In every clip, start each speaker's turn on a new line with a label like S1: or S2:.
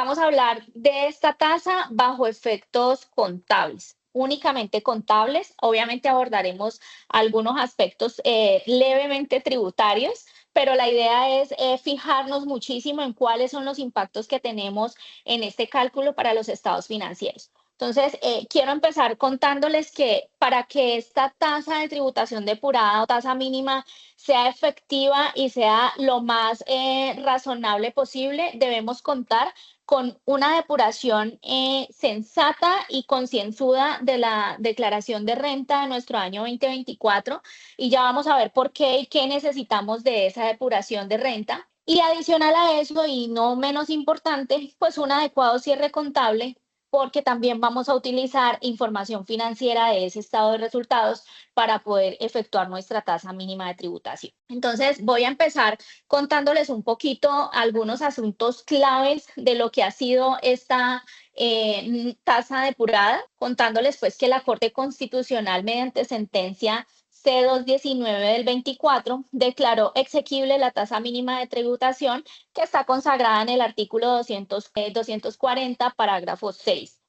S1: vamos a hablar de esta tasa bajo efectos contables, únicamente contables. Obviamente abordaremos algunos aspectos levemente tributarios, pero la idea es fijarnos muchísimo en cuáles son los impactos que tenemos en este cálculo para los estados financieros. Entonces, quiero empezar contándoles que para que esta tasa de tributación depurada o tasa mínima sea efectiva y sea lo más razonable posible, debemos contar con una depuración sensata y concienzuda de la declaración de renta de nuestro año 2024, y ya vamos a ver por qué y qué necesitamos de esa depuración de renta. Y adicional a eso, y no menos importante, pues un adecuado cierre contable, porque también vamos a utilizar información financiera de ese estado de resultados para poder efectuar nuestra tasa mínima de tributación. Entonces, voy a empezar contándoles un poquito algunos asuntos claves de lo que ha sido esta tasa depurada, contándoles pues que la Corte Constitucional, mediante sentencia C219 del 24, declaró exequible la tasa mínima de tributación que está consagrada en el artículo 240, parágrafo 6.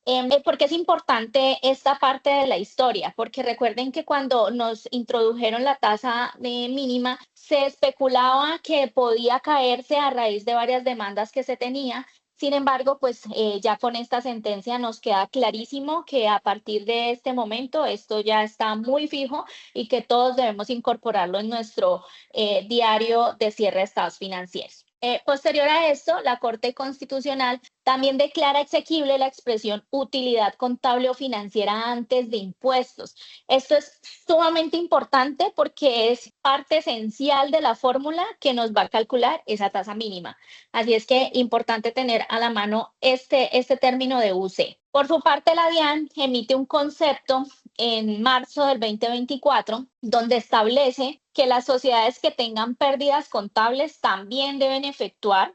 S1: ¿Por qué es importante esta parte de la historia? Porque recuerden que cuando nos introdujeron la tasa mínima, se especulaba que podía caerse a raíz de varias demandas que se tenía. Sin embargo, pues ya con esta sentencia nos queda clarísimo que a partir de este momento esto ya está muy fijo y que todos debemos incorporarlo en nuestro diario de cierre de estados financieros. Posterior a esto, la Corte Constitucional también declara exequible la expresión utilidad contable o financiera antes de impuestos. Esto es sumamente importante porque es parte esencial de la fórmula que nos va a calcular esa tasa mínima. Así es que importante tener a la mano este término de UC. Por su parte, la DIAN emite un concepto en marzo del 2024, donde establece que las sociedades que tengan pérdidas contables también deben efectuar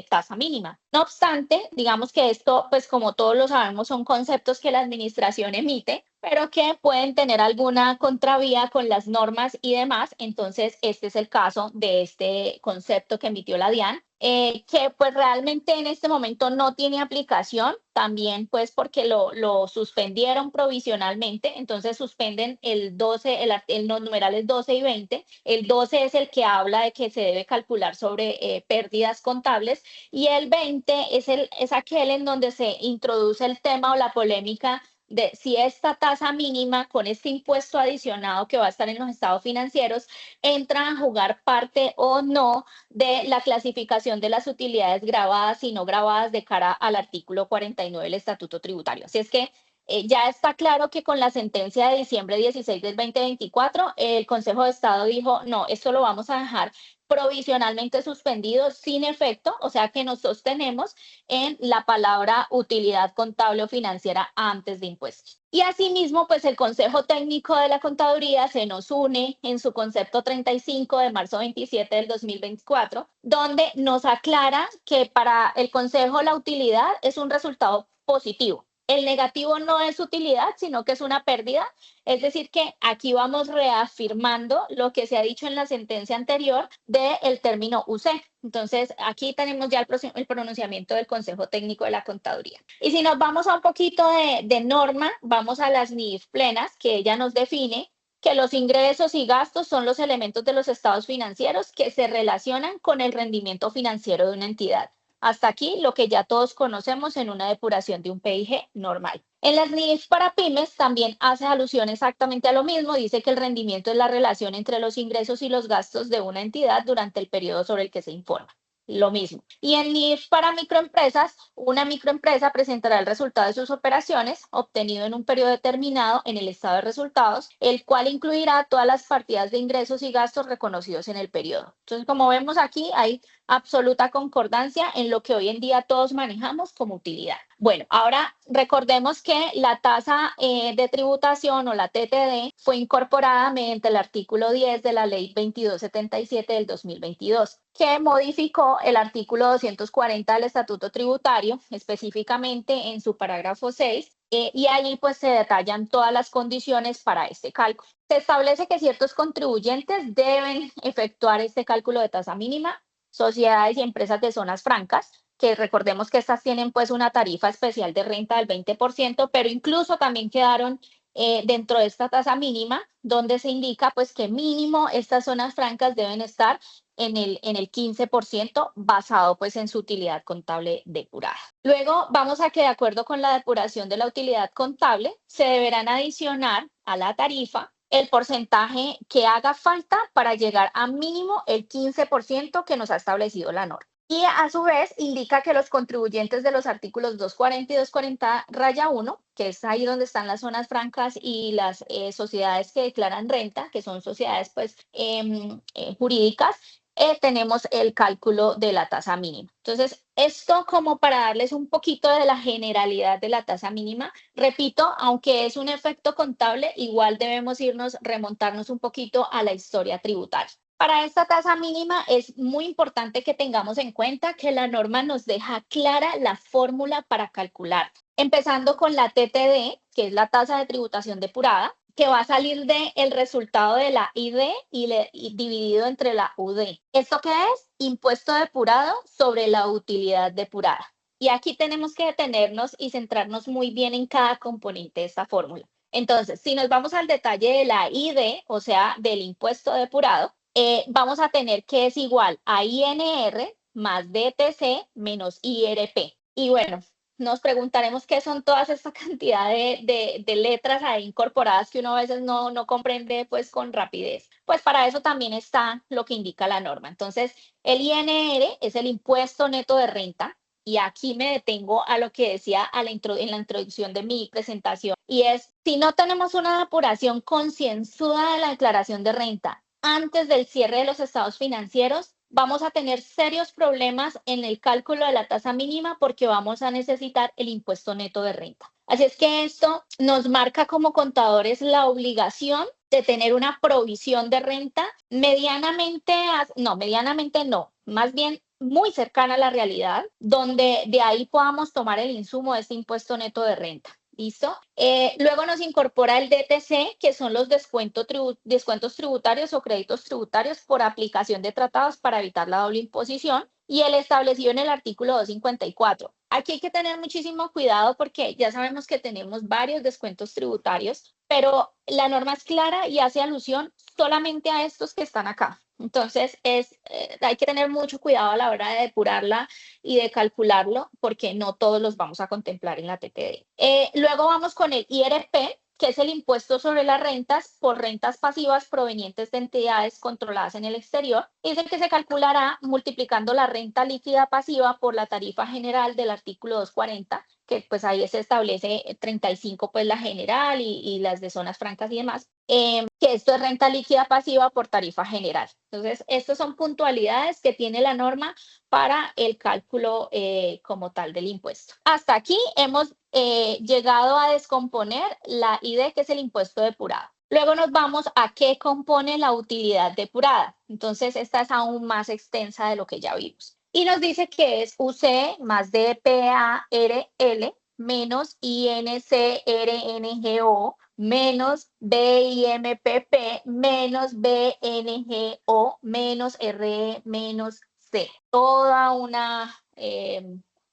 S1: tasa mínima. No obstante, digamos que esto, pues como todos lo sabemos, son conceptos que la administración emite, pero que pueden tener alguna contravía con las normas y demás. Entonces, este es el caso de este concepto que emitió la DIAN. Que pues realmente en este momento no tiene aplicación, también pues porque lo suspendieron provisionalmente. Entonces suspenden el 12, los numerales 12 y 20. El 12 es el que habla de que se debe calcular sobre pérdidas contables, y el 20 es aquel en donde se introduce el tema o la polémica de si esta tasa mínima con este impuesto adicionado que va a estar en los estados financieros entra a jugar parte o no de la clasificación de las utilidades grabadas y no grabadas de cara al artículo 49 del Estatuto Tributario. Así es que ya está claro que con la sentencia de diciembre 16 del 2024, el Consejo de Estado dijo, no, esto lo vamos a dejar provisionalmente suspendido sin efecto, o sea que nos sostenemos en la palabra utilidad contable o financiera antes de impuestos. Y asimismo, pues el Consejo Técnico de la Contaduría se nos une en su concepto 35 de marzo 27 del 2024, donde nos aclara que para el Consejo la utilidad es un resultado positivo. El negativo no es utilidad, sino que es una pérdida. Es decir, que aquí vamos reafirmando lo que se ha dicho en la sentencia anterior del término UC. Entonces, aquí tenemos ya el pronunciamiento del Consejo Técnico de la Contaduría. Y si nos vamos a un poquito de norma, vamos a las NIF plenas, que ella nos define que los ingresos y gastos son los elementos de los estados financieros que se relacionan con el rendimiento financiero de una entidad. Hasta aquí lo que ya todos conocemos en una depuración de un PIG normal. En las NIF para pymes también hace alusión exactamente a lo mismo. Dice que el rendimiento es la relación entre los ingresos y los gastos de una entidad durante el periodo sobre el que se informa. Lo mismo. Y en NIF para microempresas, una microempresa presentará el resultado de sus operaciones obtenido en un periodo determinado en el estado de resultados, el cual incluirá todas las partidas de ingresos y gastos reconocidos en el periodo. Entonces, como vemos aquí, hay absoluta concordancia en lo que hoy en día todos manejamos como utilidad. Bueno, ahora recordemos que la tasa de tributación o la TTD fue incorporada mediante el artículo 10 de la ley 2277 del 2022, que modificó el artículo 240 del Estatuto Tributario, específicamente en su parágrafo 6, y allí pues se detallan todas las condiciones para este cálculo. Se establece que ciertos contribuyentes deben efectuar este cálculo de tasa mínima: sociedades y empresas de zonas francas, que recordemos que estas tienen pues una tarifa especial de renta del 20%, pero incluso también quedaron dentro de esta tasa mínima, donde se indica pues que mínimo estas zonas francas deben estar en el 15% basado pues en su utilidad contable depurada. Luego vamos a que de acuerdo con la depuración de la utilidad contable, se deberán adicionar a la tarifa el porcentaje que haga falta para llegar a mínimo el 15% que nos ha establecido la norma. Y a su vez indica que los contribuyentes de los artículos 240 y 240-1, que es ahí donde están las zonas francas y las sociedades que declaran renta, que son sociedades pues jurídicas, tenemos el cálculo de la tasa mínima. Entonces, esto como para darles un poquito de la generalidad de la tasa mínima. Repito, aunque es un efecto contable, igual debemos remontarnos un poquito a la historia tributaria. Para esta tasa mínima es muy importante que tengamos en cuenta que la norma nos deja clara la fórmula para calcular, empezando con la TTD, que es la tasa de tributación depurada, que va a salir del resultado de la ID y dividido entre la UD. ¿Esto qué es? Impuesto depurado sobre la utilidad depurada. Y aquí tenemos que detenernos y centrarnos muy bien en cada componente de esta fórmula. Entonces, si nos vamos al detalle de la ID, o sea, del impuesto depurado, vamos a tener que es igual a INR más DTC menos IRP. Y bueno, nos preguntaremos qué son todas esta cantidad de letras ahí incorporadas que uno a veces no comprende pues con rapidez. Pues para eso también está lo que indica la norma. Entonces, el INR es el impuesto neto de renta. Y aquí me detengo a lo que decía en la introducción de mi presentación. Y es, si no tenemos una depuración concienzuda de la declaración de renta antes del cierre de los estados financieros, vamos a tener serios problemas en el cálculo de la tasa mínima porque vamos a necesitar el impuesto neto de renta. Así es que esto nos marca como contadores la obligación de tener una provisión de renta medianamente no, más bien muy cercana a la realidad, donde de ahí podamos tomar el insumo de este impuesto neto de renta. ¿Listo? Luego nos incorpora el DTC, que son los descuentos tributarios o créditos tributarios por aplicación de tratados para evitar la doble imposición, y el establecido en el artículo 254. Aquí hay que tener muchísimo cuidado porque ya sabemos que tenemos varios descuentos tributarios, pero la norma es clara y hace alusión solamente a estos que están acá. Entonces, hay que tener mucho cuidado a la hora de depurarla y de calcularlo, porque no todos los vamos a contemplar en la TTD. Luego vamos con el IRP, que es el impuesto sobre las rentas por rentas pasivas provenientes de entidades controladas en el exterior. Es el que se calculará multiplicando la renta líquida pasiva por la tarifa general del artículo 240, que pues ahí se establece 35 pues la general y las de zonas francas y demás, que esto es renta líquida pasiva por tarifa general. Entonces, estas son puntualidades que tiene la norma para el cálculo como tal del impuesto. Hasta aquí hemos llegado a descomponer la ID, que es el impuesto depurado. Luego nos vamos a qué compone la utilidad depurada. Entonces, esta es aún más extensa de lo que ya vimos. Y nos dice que es UC más DPARL menos INCRNGO menos BIMPP menos BNGO menos RE menos C. Toda una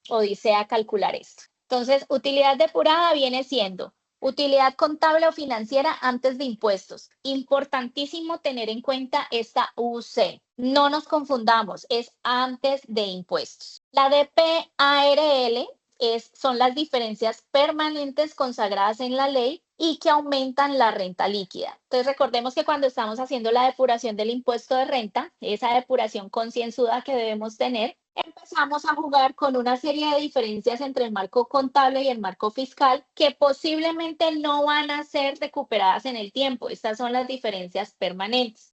S1: odisea calcular esto. Entonces, utilidad depurada viene siendo utilidad contable o financiera antes de impuestos. Importantísimo tener en cuenta esta UC. No nos confundamos, es antes de impuestos. La DPARL son las diferencias permanentes consagradas en la ley y que aumentan la renta líquida. Entonces, recordemos que cuando estamos haciendo la depuración del impuesto de renta, esa depuración concienzuda que debemos tener, empezamos a jugar con una serie de diferencias entre el marco contable y el marco fiscal que posiblemente no van a ser recuperadas en el tiempo. Estas son las diferencias permanentes.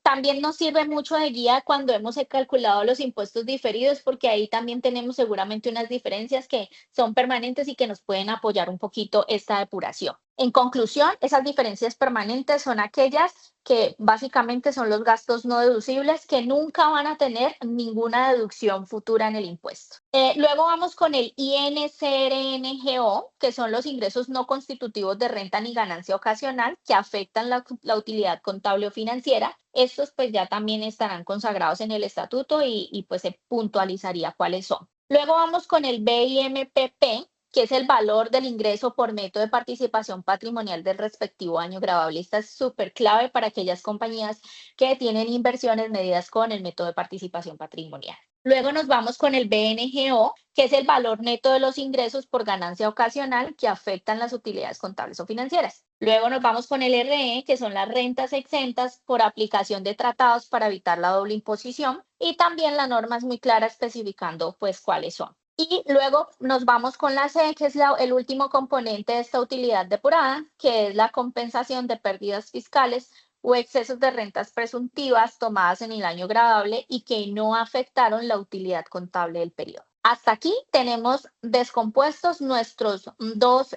S1: También nos sirve mucho de guía cuando hemos calculado los impuestos diferidos, porque ahí también tenemos seguramente unas diferencias que son permanentes y que nos pueden apoyar un poquito esta depuración. En conclusión, esas diferencias permanentes son aquellas que básicamente son los gastos no deducibles que nunca van a tener ninguna deducción futura en el impuesto. Luego vamos con el INCRNGO, que son los ingresos no constitutivos de renta ni ganancia ocasional que afectan la utilidad contable o financiera. Estos pues ya también estarán consagrados en el estatuto y pues se puntualizaría cuáles son. Luego vamos con el BIMPP, que es el valor del ingreso por método de participación patrimonial del respectivo año gravable. Esta es súper clave para aquellas compañías que tienen inversiones medidas con el método de participación patrimonial. Luego nos vamos con el BNGO, que es el valor neto de los ingresos por ganancia ocasional que afectan las utilidades contables o financieras. Luego nos vamos con el RE, que son las rentas exentas por aplicación de tratados para evitar la doble imposición. Y también la norma es muy clara especificando pues cuáles son. Y luego nos vamos con la C, que es el último componente de esta utilidad depurada, que es la compensación de pérdidas fiscales o excesos de rentas presuntivas tomadas en el año gravable y que no afectaron la utilidad contable del periodo. Hasta aquí tenemos descompuestos nuestros dos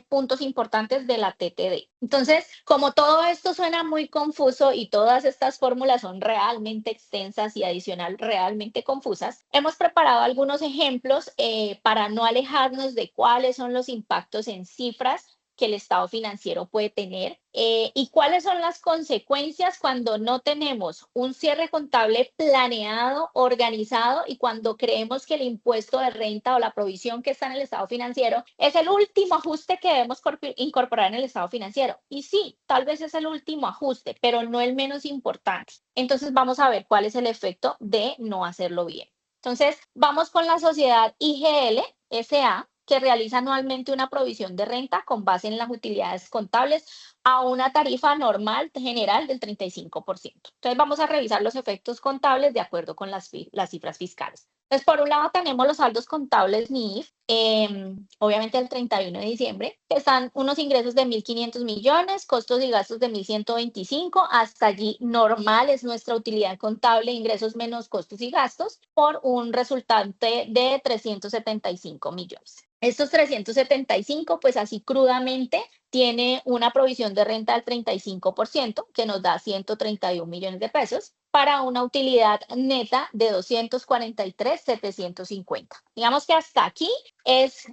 S1: puntos importantes de la TTD. Entonces, como todo esto suena muy confuso y todas estas fórmulas son realmente extensas y adicional realmente confusas, hemos preparado algunos ejemplos para no alejarnos de cuáles son los impactos en cifras que el estado financiero puede tener y cuáles son las consecuencias cuando no tenemos un cierre contable planeado, organizado y cuando creemos que el impuesto de renta o la provisión que está en el estado financiero es el último ajuste que debemos incorporar en el estado financiero. Y sí, tal vez es el último ajuste, pero no el menos importante. Entonces vamos a ver cuál es el efecto de no hacerlo bien. Entonces, vamos con la sociedad IGL SA, que realiza anualmente una provisión de renta con base en las utilidades contables a una tarifa normal general del 35%. Entonces vamos a revisar los efectos contables de acuerdo con las cifras fiscales. Entonces, por un lado tenemos los saldos contables NIF, obviamente el 31 de diciembre, que están unos ingresos de 1.500 millones, costos y gastos de 1.125, hasta allí normal es nuestra utilidad contable, ingresos menos costos y gastos, por un resultante de 375 millones. Estos 375, pues así crudamente, tiene una provisión de renta del 35%, que nos da 131 millones de pesos, para una utilidad neta de 243,750. Digamos que hasta aquí es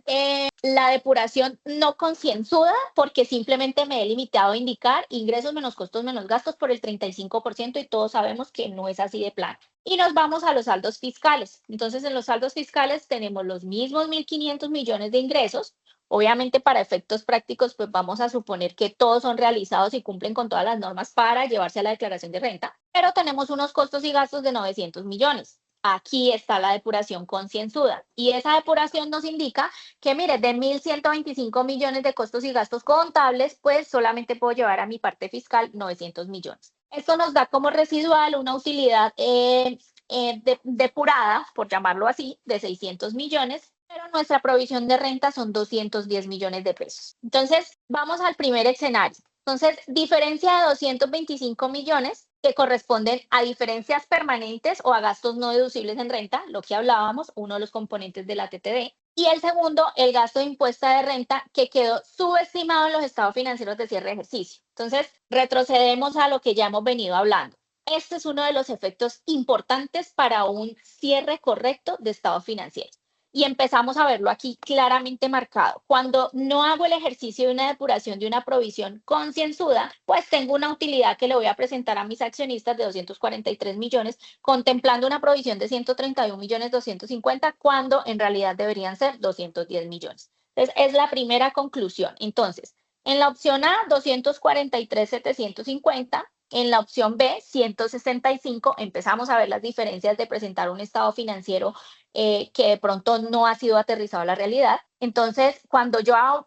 S1: la depuración no concienzuda, porque simplemente me he limitado a indicar ingresos menos costos menos gastos por el 35% y todos sabemos que no es así de plano. Y nos vamos a los saldos fiscales. Entonces, en los saldos fiscales tenemos los mismos 1.500 millones de ingresos. Obviamente, para efectos prácticos, pues vamos a suponer que todos son realizados y cumplen con todas las normas para llevarse a la declaración de renta, pero tenemos unos costos y gastos de 900 millones. Aquí está la depuración concienzuda y esa depuración nos indica que, mire, de 1.125 millones de costos y gastos contables, pues solamente puedo llevar a mi parte fiscal 900 millones. Esto nos da como residual una utilidad depurada, por llamarlo así, de 600 millones, pero nuestra provisión de renta son 210 millones de pesos. Entonces, vamos al primer escenario. Entonces, diferencia de 225 millones que corresponden a diferencias permanentes o a gastos no deducibles en renta, lo que hablábamos, uno de los componentes de la TTD. Y el segundo, el gasto de impuesta de renta que quedó subestimado en los estados financieros de cierre de ejercicio. Entonces, retrocedemos a lo que ya hemos venido hablando. Este es uno de los efectos importantes para un cierre correcto de estados financieros. Y empezamos a verlo aquí claramente marcado. Cuando no hago el ejercicio de una depuración de una provisión concienzuda, pues tengo una utilidad que le voy a presentar a mis accionistas de 243 millones, contemplando una provisión de 131 millones 250, cuando en realidad deberían ser 210 millones. Entonces, es la primera conclusión. Entonces, en la opción A, 243,750. En la opción B, 165, empezamos a ver las diferencias de presentar un estado financiero que de pronto no ha sido aterrizado a la realidad. Entonces, cuando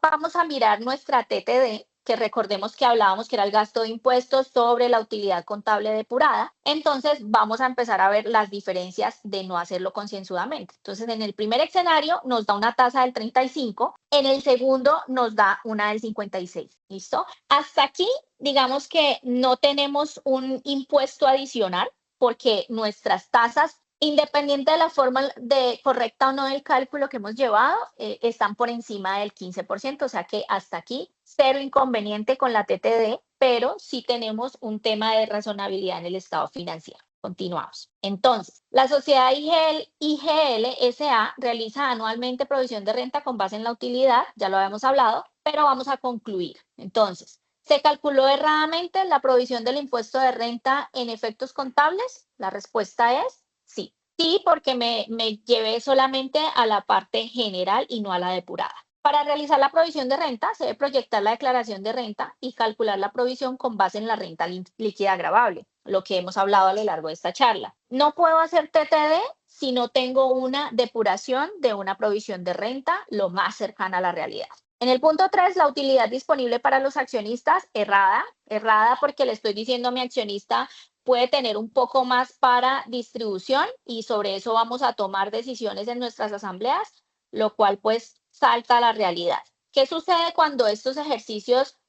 S1: vamos a mirar nuestra TTD, que recordemos que hablábamos que era el gasto de impuestos sobre la utilidad contable depurada, entonces vamos a empezar a ver las diferencias de no hacerlo concienzudamente. Entonces, en el primer escenario nos da una tasa del 35, en el segundo nos da una del 56. ¿Listo? Hasta aquí, digamos que no tenemos un impuesto adicional porque nuestras tasas, independiente de la forma de correcta o no del cálculo que hemos llevado, están por encima del 15%, o sea que hasta aquí cero inconveniente con la TTD, pero sí tenemos un tema de razonabilidad en el estado financiero. Continuamos. Entonces, la sociedad IGL SA realiza anualmente provisión de renta con base en la utilidad, ya lo habíamos hablado, pero vamos a concluir. Entonces, ¿se calculó erradamente la provisión del impuesto de renta en efectos contables? La respuesta es sí. Sí, porque me llevé solamente a la parte general y no a la depurada. Para realizar la provisión de renta, se debe proyectar la declaración de renta y calcular la provisión con base en la renta líquida gravable, lo que hemos hablado a lo largo de esta charla. No puedo hacer TTD si no tengo una depuración de una provisión de renta lo más cercana a la realidad. En el punto 3, la utilidad disponible para los accionistas, errada. Errada porque le estoy diciendo a mi accionista puede tener un poco más para distribución y sobre eso vamos a tomar decisiones en nuestras asambleas, lo cual pues salta a la realidad. ¿Qué sucede cuando estos ejercicios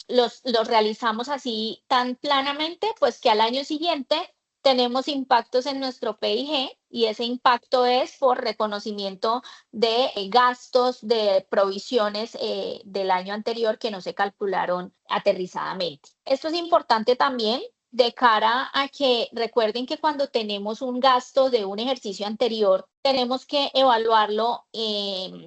S1: los realizamos así tan planamente? Pues que al año siguiente tenemos impactos en nuestro PIG y ese impacto es por reconocimiento de gastos, de provisiones del año anterior que no se calcularon aterrizadamente. Esto es importante también de cara a que recuerden que cuando tenemos un gasto de un ejercicio anterior, tenemos que evaluarlo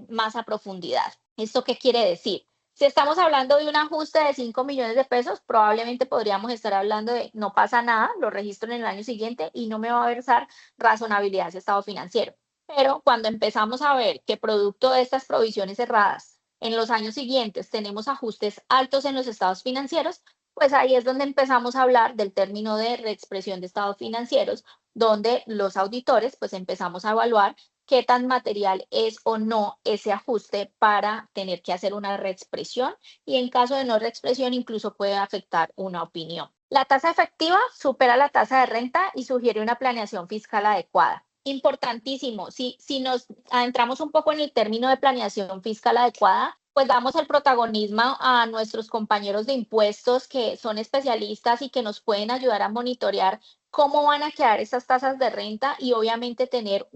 S1: más a profundidad. ¿Esto qué quiere decir? Si estamos hablando de un ajuste de 5 millones de pesos, probablemente podríamos estar hablando de no pasa nada, lo registro en el año siguiente y no me va a versar razonabilidad de ese estado financiero. Pero cuando empezamos a ver que producto de estas provisiones cerradas en los años siguientes tenemos ajustes altos en los estados financieros, pues ahí es donde empezamos a hablar del término de reexpresión de estados financieros, donde los auditores pues empezamos a evaluar qué tan material es o no ese ajuste para tener que hacer una reexpresión y en caso de no reexpresión incluso puede afectar una opinión. La tasa efectiva supera la tasa de renta y sugiere una planeación fiscal adecuada. Importantísimo, si nos adentramos un poco en el término de planeación fiscal adecuada, pues damos el protagonismo a nuestros compañeros de impuestos que son especialistas y que nos pueden ayudar a monitorear cómo van a quedar estas tasas de renta y obviamente tener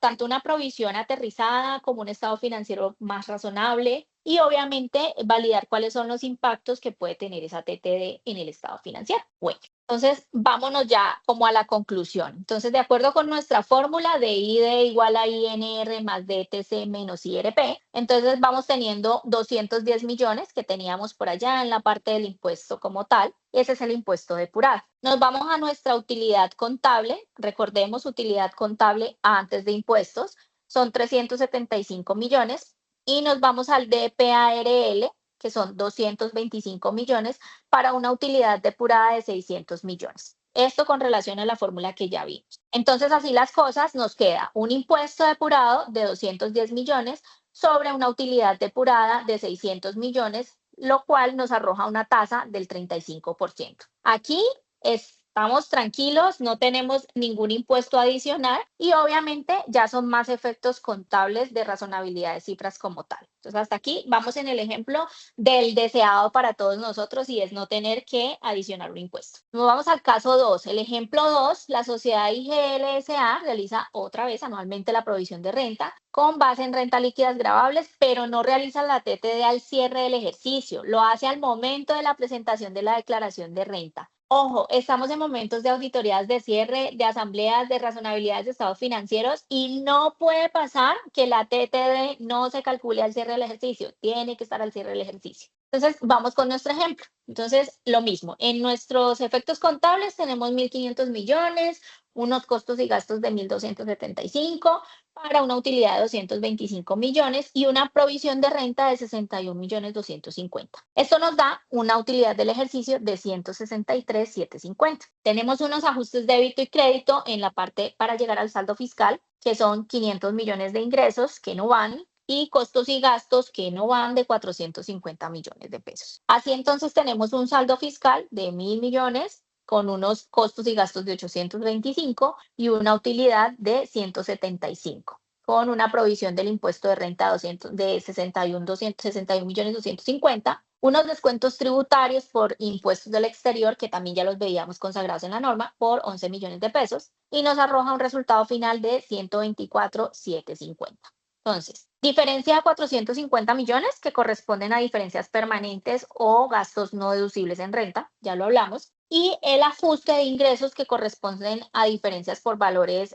S1: tanto una provisión aterrizada como un estado financiero más razonable y obviamente validar cuáles son los impactos que puede tener esa TTD en el estado financiero. Bueno, entonces vámonos ya como a la conclusión. Entonces, de acuerdo con nuestra fórmula de ID igual a INR más DTC menos IRP, entonces vamos teniendo 210 millones que teníamos por allá en la parte del impuesto como tal. Ese es el impuesto depurado. Nos vamos a nuestra utilidad contable. Recordemos, utilidad contable antes de impuestos son 375 millones. Y nos vamos al DPARL, que son 225 millones, para una utilidad depurada de 600 millones. Esto con relación a la fórmula que ya vimos. Entonces, así las cosas, nos queda un impuesto depurado de 210 millones sobre una utilidad depurada de 600 millones, lo cual nos arroja una tasa del 35%. Aquí estamos tranquilos, no tenemos ningún impuesto adicional y obviamente ya son más efectos contables de razonabilidad de cifras como tal. Entonces, hasta aquí vamos en el ejemplo del deseado para todos nosotros y es no tener que adicionar un impuesto. Nos vamos al caso 2. El ejemplo 2, la sociedad IGLSA realiza otra vez anualmente la provisión de renta con base en renta líquidas gravables, pero no realiza la TTD al cierre del ejercicio, lo hace al momento de la presentación de la declaración de renta. Ojo, estamos en momentos de auditorías de cierre, de asambleas, de razonabilidades de estados financieros y no puede pasar que la TTD no se calcule al cierre del ejercicio. Tiene que estar al cierre del ejercicio. Entonces, vamos con nuestro ejemplo. Entonces, lo mismo. En nuestros efectos contables tenemos 1.500 millones, unos costos y gastos de 1.275 para una utilidad de 225 millones y una provisión de renta de 61 millones 250. Esto nos da una utilidad del ejercicio de 163,750. Tenemos unos ajustes débito y crédito en la parte para llegar al saldo fiscal, que son 500 millones de ingresos que no van y costos y gastos que no van de 450 millones de pesos. Así entonces tenemos un saldo fiscal de 1.000 millones con unos costos y gastos de 825 y una utilidad de 175, con una provisión del impuesto de renta de 61 millones 250, unos descuentos tributarios por impuestos del exterior, que también ya los veíamos consagrados en la norma, por 11 millones de pesos, y nos arroja un resultado final de 124,750. Entonces, diferencia de 450 millones que corresponden a diferencias permanentes o gastos no deducibles en renta, ya lo hablamos, y el ajuste de ingresos que corresponden a diferencias por valores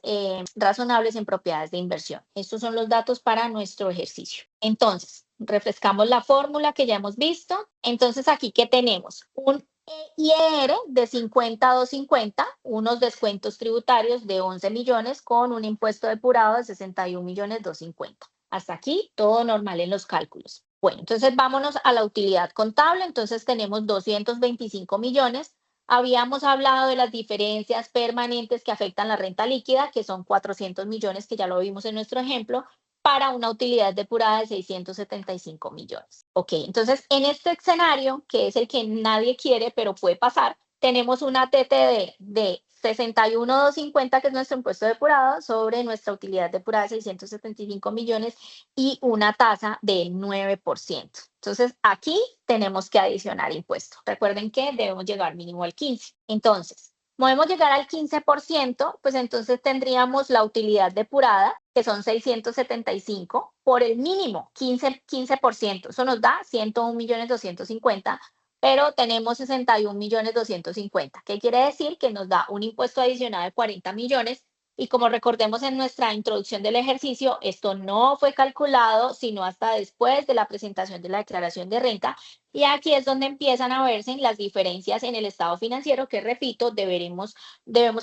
S1: razonables en propiedades de inversión. Estos son los datos para nuestro ejercicio. Entonces, refrescamos la fórmula que ya hemos visto. Entonces, aquí, ¿qué tenemos? Un IR de 50 a 250, unos descuentos tributarios de 11 millones con un impuesto depurado de 61 millones 250. Hasta aquí todo normal en los cálculos. Bueno, entonces vámonos a la utilidad contable. Entonces tenemos 225 millones. Habíamos hablado de las diferencias permanentes que afectan la renta líquida, que son 400 millones, que ya lo vimos en nuestro ejemplo, para una utilidad depurada de 675 millones. Ok, entonces en este escenario, que es el que nadie quiere, pero puede pasar, tenemos una TTD de 61,250, que es nuestro impuesto depurado, sobre nuestra utilidad depurada de 675 millones y una tasa del 9%. Entonces aquí tenemos que adicionar impuesto. Recuerden que debemos llegar mínimo al 15%. Entonces, podemos llegar al 15%, pues entonces tendríamos la utilidad depurada, que son 675, por el mínimo 15%. Eso nos da 101.250.000, pero tenemos 61.250.000. ¿Qué quiere decir? Que nos da un impuesto adicional de 40 millones. Y como recordemos en nuestra introducción del ejercicio, esto no fue calculado sino hasta después de la presentación de la declaración de renta. Y aquí es donde empiezan a verse las diferencias en el estado financiero que, repito, debemos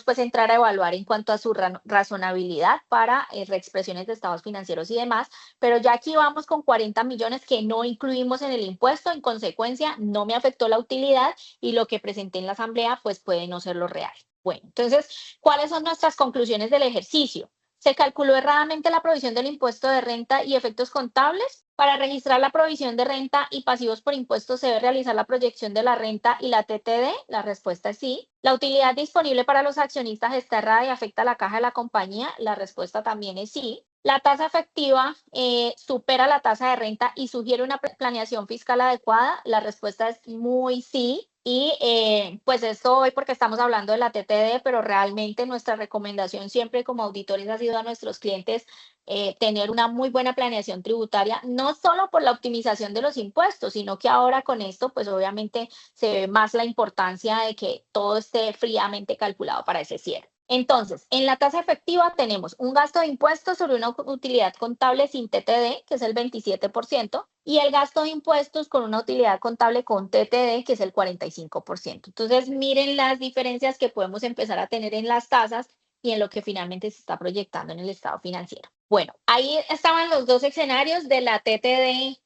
S1: pues entrar a evaluar en cuanto a su razonabilidad para reexpresiones de estados financieros y demás. Pero ya aquí vamos con 40 millones que no incluimos en el impuesto. En consecuencia, no me afectó la utilidad y lo que presenté en la asamblea pues puede no ser lo real. Bueno, entonces, ¿cuáles son nuestras conclusiones del ejercicio? Se calculó erradamente la provisión del impuesto de renta y efectos contables. Para registrar la provisión de renta y pasivos por impuestos se debe realizar la proyección de la renta y la TTD. La respuesta es sí. La utilidad disponible para los accionistas está errada y afecta a la caja de la compañía. La respuesta también es sí. La tasa efectiva supera la tasa de renta y sugiere una planeación fiscal adecuada. La respuesta es muy sí. Y pues esto hoy porque estamos hablando de la TTD, pero realmente nuestra recomendación siempre como auditores ha sido a nuestros clientes tener una muy buena planeación tributaria, no solo por la optimización de los impuestos, sino que ahora con esto, pues obviamente se ve más la importancia de que todo esté fríamente calculado para ese cierre. Entonces, en la tasa efectiva tenemos un gasto de impuestos sobre una utilidad contable sin TTD, que es el 27%, y el gasto de impuestos con una utilidad contable con TTD, que es el 45%. Entonces, miren las diferencias que podemos empezar a tener en las tasas y en lo que finalmente se está proyectando en el estado financiero. Bueno, ahí estaban los dos escenarios de la TTD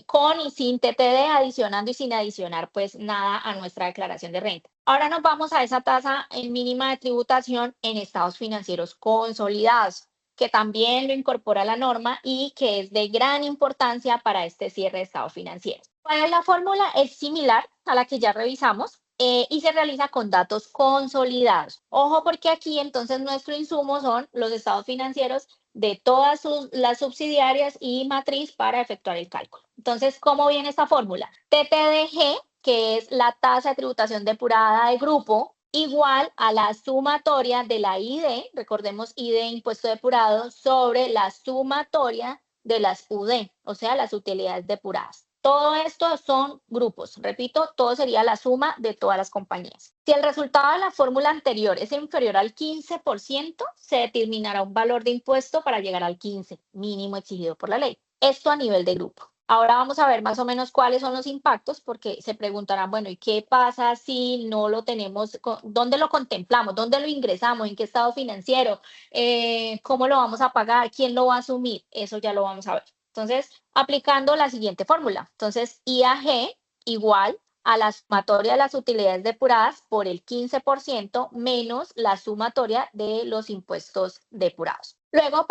S1: con y sin TTD, adicionando y sin adicionar pues nada a nuestra declaración de renta. Ahora nos vamos a esa tasa mínima de tributación en estados financieros consolidados, que también lo incorpora la norma y que es de gran importancia para este cierre de estado financiero. ¿Cuál es la fórmula? Es similar a la que ya revisamos. Y se realiza con datos consolidados. Ojo porque aquí entonces nuestro insumo son los estados financieros de todas las subsidiarias y matriz para efectuar el cálculo. Entonces, ¿cómo viene esta fórmula? TTDG, que es la tasa de tributación depurada de grupo, igual a la sumatoria de la ID, recordemos ID impuesto depurado, sobre la sumatoria de las UD, o sea, las utilidades depuradas. Todo esto son grupos. Repito, todo sería la suma de todas las compañías. Si el resultado de la fórmula anterior es inferior al 15%, se determinará un valor de impuesto para llegar al 15%, mínimo exigido por la ley. Esto a nivel de grupo. Ahora vamos a ver más o menos cuáles son los impactos, porque se preguntarán, bueno, ¿y qué pasa si no lo tenemos? ¿Dónde lo contemplamos? ¿Dónde lo ingresamos? ¿En qué estado financiero? ¿Cómo lo vamos a pagar? ¿Quién lo va a asumir? Eso ya lo vamos a ver. Entonces, aplicando la siguiente fórmula. Entonces, IAG igual a la sumatoria de las utilidades depuradas por el 15% menos la sumatoria de los impuestos depurados. Luego,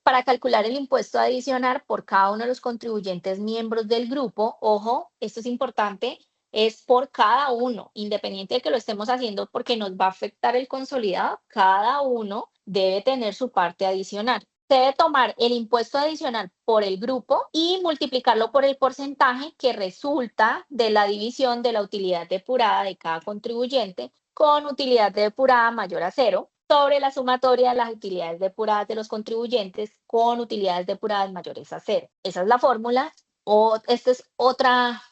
S1: para calcular el impuesto adicional por cada uno de los contribuyentes miembros del grupo, ojo, esto es importante, es por cada uno, independiente de que lo estemos haciendo porque nos va a afectar el consolidado, cada uno debe tener su parte adicional. Se debe tomar el impuesto adicional por el grupo y multiplicarlo por el porcentaje que resulta de la división de la utilidad depurada de cada contribuyente con utilidad depurada mayor a 0 sobre la sumatoria de las utilidades depuradas de los contribuyentes con utilidades depuradas mayores a 0. Esa es la fórmula. Esta es otra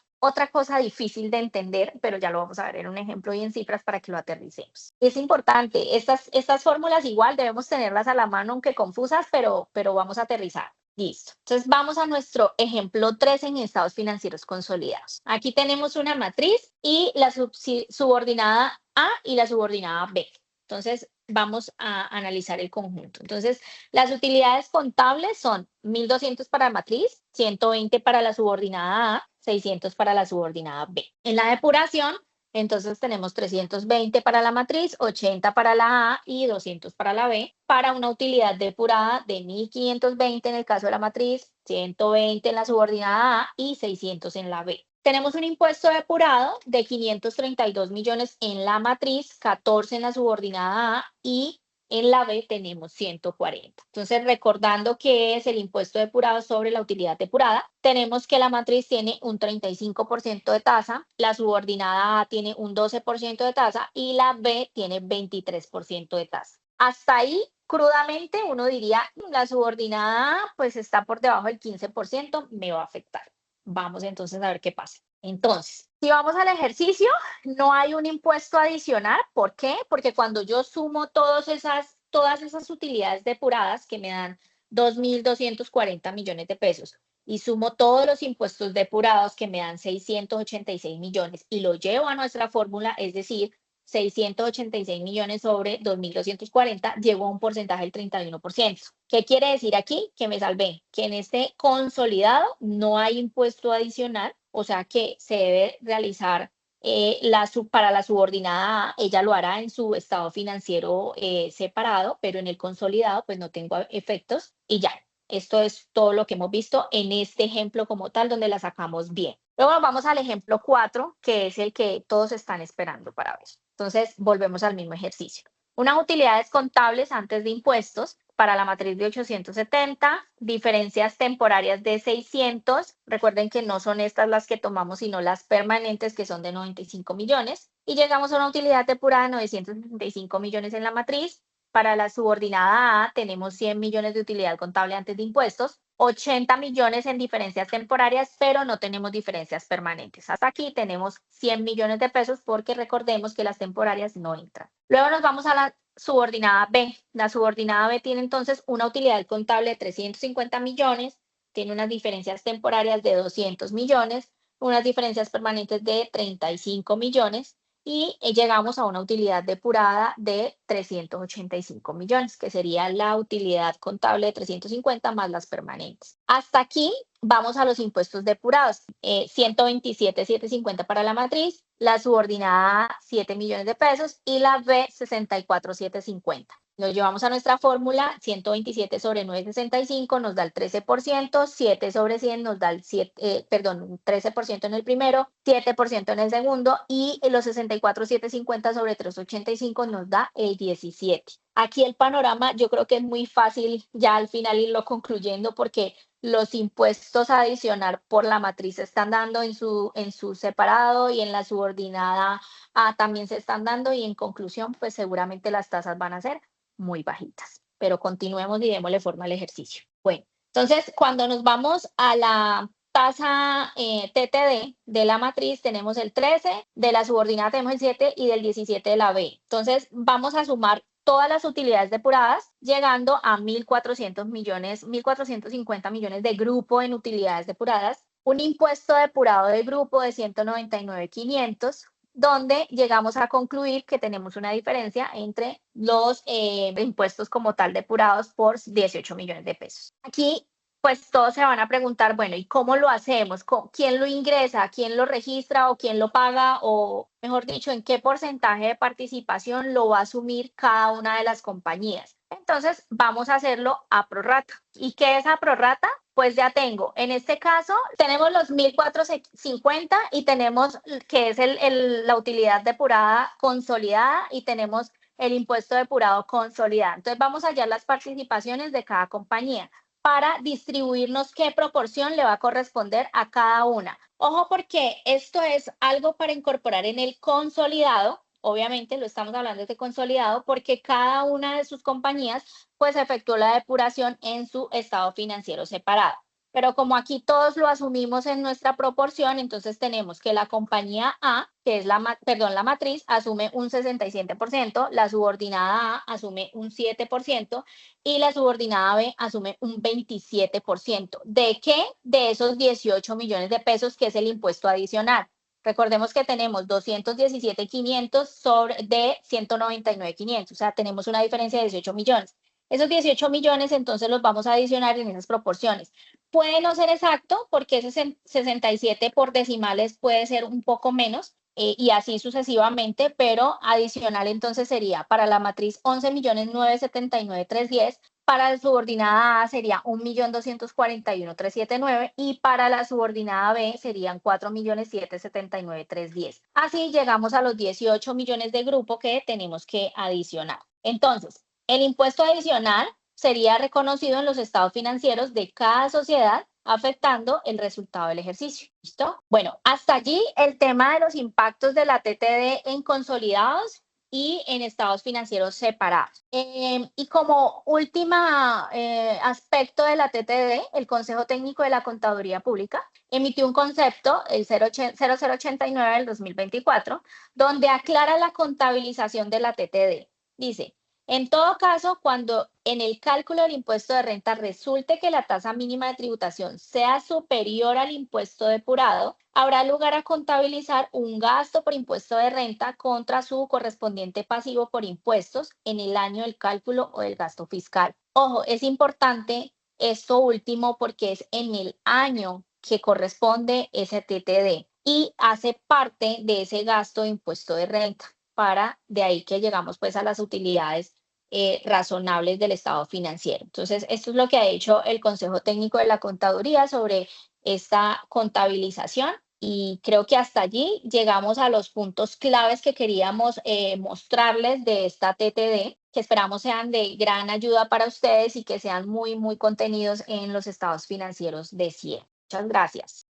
S1: cosa difícil de entender, pero ya lo vamos a ver en un ejemplo y en cifras para que lo aterricemos. Es importante, estas fórmulas igual debemos tenerlas a la mano, aunque confusas, pero vamos a aterrizar. Listo. Entonces vamos a nuestro ejemplo 3 en estados financieros consolidados. Aquí tenemos una matriz y la subordinada A y la subordinada B. Entonces vamos a analizar el conjunto. Entonces las utilidades contables son 1.200 para la matriz, 120 para la subordinada A, 600 para la subordinada B. En la depuración, entonces tenemos 320 para la matriz, 80 para la A y 200 para la B, para una utilidad depurada de 1.520 en el caso de la matriz, 120 en la subordinada A y 600 en la B. Tenemos un impuesto depurado de 532 millones en la matriz, 14 en la subordinada A y en la B tenemos 140. Entonces, recordando que es el impuesto depurado sobre la utilidad depurada, tenemos que la matriz tiene un 35% de tasa, la subordinada A tiene un 12% de tasa y la B tiene 23% de tasa. Hasta ahí, crudamente, uno diría, la subordinada A pues está por debajo del 15%, me va a afectar. Vamos entonces a ver qué pasa. Entonces, si vamos al ejercicio, no hay un impuesto adicional. ¿Por qué? Porque cuando yo sumo todas esas utilidades depuradas que me dan 2.240 millones de pesos y sumo todos los impuestos depurados que me dan 686 millones y lo llevo a nuestra fórmula, es decir, 686 millones sobre 2.240, llego a un porcentaje del 31%. ¿Qué quiere decir aquí? Que me salvé, que en este consolidado no hay impuesto adicional, o sea que se debe realizar para la subordinada, ella lo hará en su estado financiero separado, pero en el consolidado pues no tengo efectos y ya. Esto es todo lo que hemos visto en este ejemplo como tal, donde la sacamos bien. Luego nos vamos al ejemplo 4, que es el que todos están esperando para ver. Entonces, volvemos al mismo ejercicio. Unas utilidades contables antes de impuestos para la matriz de 870, diferencias temporarias de 600. Recuerden que no son estas las que tomamos, sino las permanentes, que son de 95 millones. Y llegamos a una utilidad depurada de 975 millones en la matriz. Para la subordinada A tenemos 100 millones de utilidad contable antes de impuestos, 80 millones en diferencias temporarias, pero no tenemos diferencias permanentes. Hasta aquí tenemos 100 millones de pesos porque recordemos que las temporarias no entran. Luego nos vamos a la subordinada B. La subordinada B tiene entonces una utilidad contable de 350 millones, tiene unas diferencias temporarias de 200 millones, unas diferencias permanentes de 35 millones y llegamos a una utilidad depurada de 385 millones, que sería la utilidad contable de 350 más las permanentes. Hasta aquí vamos a los impuestos depurados. 127,750 para la matriz, la subordinada 7 millones de pesos y la B 64,750. Lo llevamos a nuestra fórmula, 127 sobre 965 nos da el 13%, 7 sobre 100 nos da el 13% en el primero, 7% en el segundo y los 64,750 sobre 385 nos da el 17%. Aquí el panorama yo creo que es muy fácil ya al final irlo concluyendo porque los impuestos a adicionar por la matriz se están dando en su separado y en la subordinada A también se están dando y en conclusión pues seguramente las tasas van a ser muy bajitas. Pero continuemos y démosle forma al ejercicio. Bueno, entonces cuando nos vamos a la tasa TTD de la matriz tenemos el 13, de la subordinada tenemos el 7 y del 17 de la B. Entonces vamos a sumar todas las utilidades depuradas, llegando a 1.400 millones, 1.450 millones de grupo en utilidades depuradas, un impuesto depurado de grupo de 199,500, donde llegamos a concluir que tenemos una diferencia entre los impuestos como tal depurados por 18 millones de pesos. Aquí pues todos se van a preguntar, bueno, ¿y cómo lo hacemos? ¿Quién lo ingresa? ¿Quién lo registra o quién lo paga? O, mejor dicho, ¿en qué porcentaje de participación lo va a asumir cada una de las compañías? Entonces, vamos a hacerlo a prorrata. ¿Y qué es a prorrata? Pues ya tengo, en este caso, tenemos los 1.450 y tenemos que es la utilidad depurada consolidada y tenemos el impuesto depurado consolidado. Entonces, vamos a hallar las participaciones de cada compañía para distribuirnos qué proporción le va a corresponder a cada una. Ojo porque esto es algo para incorporar en el consolidado, obviamente lo estamos hablando de consolidado porque cada una de sus compañías pues efectuó la depuración en su estado financiero separado. Pero como aquí todos lo asumimos en nuestra proporción, entonces tenemos que la compañía A, que es la matriz, asume un 67%, la subordinada A asume un 7% y la subordinada B asume un 27%. ¿De qué? De esos 18 millones de pesos, que es el impuesto adicional. Recordemos que tenemos 217.500 de 199.500, o sea, tenemos una diferencia de 18 millones. Esos 18 millones entonces los vamos a adicionar en esas proporciones. Puede no ser exacto porque ese 67 por decimales puede ser un poco menos y así sucesivamente, pero adicional entonces sería para la matriz 11.979.310, para la subordinada A sería 1.241.379 y para la subordinada B serían 4.779.310. Así llegamos a los 18 millones de grupo que tenemos que adicionar. Entonces, el impuesto adicional sería reconocido en los estados financieros de cada sociedad, afectando el resultado del ejercicio. ¿Listo? Bueno, hasta allí el tema de los impactos de la TTD en consolidados y en estados financieros separados. Y como última aspecto de la TTD, el Consejo Técnico de la Contaduría Pública emitió un concepto, el 0089 del 2024, donde aclara la contabilización de la TTD. Dice, en todo caso, cuando en el cálculo del impuesto de renta resulte que la tasa mínima de tributación sea superior al impuesto depurado, habrá lugar a contabilizar un gasto por impuesto de renta contra su correspondiente pasivo por impuestos en el año del cálculo o del gasto fiscal. Ojo, es importante esto último porque es en el año que corresponde ese TTD y hace parte de ese gasto de impuesto de renta. Para de ahí que llegamos pues a las utilidades razonables del estado financiero. Entonces, esto es lo que ha hecho el Consejo Técnico de la Contaduría sobre esta contabilización y creo que hasta allí llegamos a los puntos claves que queríamos mostrarles de esta TTD, que esperamos sean de gran ayuda para ustedes y que sean muy, muy contenidos en los estados financieros de CIE. Muchas gracias.